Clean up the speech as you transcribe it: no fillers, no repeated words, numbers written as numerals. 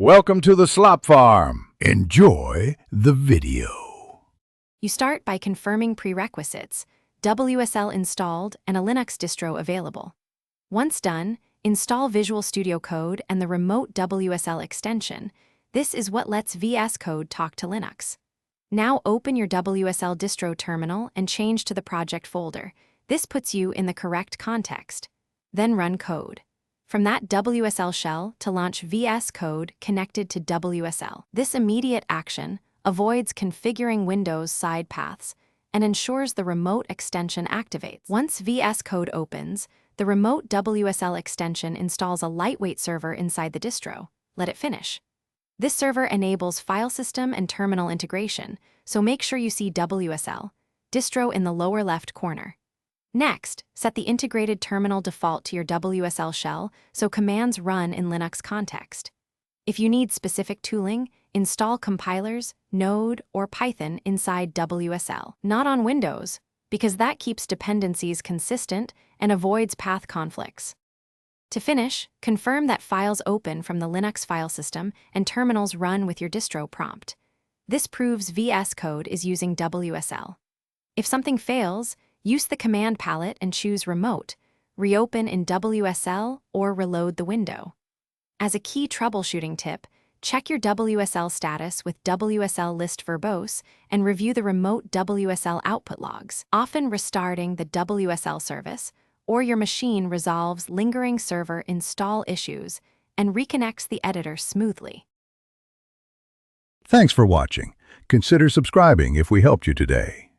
Welcome to the Slop Farm. Enjoy the video. You start by confirming prerequisites, WSL installed and a Linux distro available. Once done, install Visual Studio Code and the remote WSL extension. This is what lets Vscode talk to Linux. Now open your WSL distro terminal and change to the project folder. This puts you in the correct context. Then run code. From that WSL shell to launch Vscode connected to WSL. This immediate action avoids configuring Windows side paths and ensures the remote extension activates. Once Vscode opens, the remote WSL extension installs a lightweight server inside the distro. Let it finish. This server enables file system and terminal integration, so make sure you see WSL distro in the lower left corner. Next, set the integrated terminal default to your WSL shell so commands run in Linux context. If you need specific tooling, install compilers, Node, or Python inside WSL. Not on Windows, because that keeps dependencies consistent and avoids path conflicts. To finish, confirm that files open from the Linux file system and terminals run with your distro prompt. This proves Vscode is using WSL. If something fails, use the command palette and choose Remote, reopen in WSL, or reload the window. As a key troubleshooting tip, check your WSL status with WSL list verbose and review the remote WSL output logs. Often restarting the WSL service or your machine resolves lingering server install issues and reconnects the editor smoothly. Thanks for watching. Consider subscribing if we helped you today.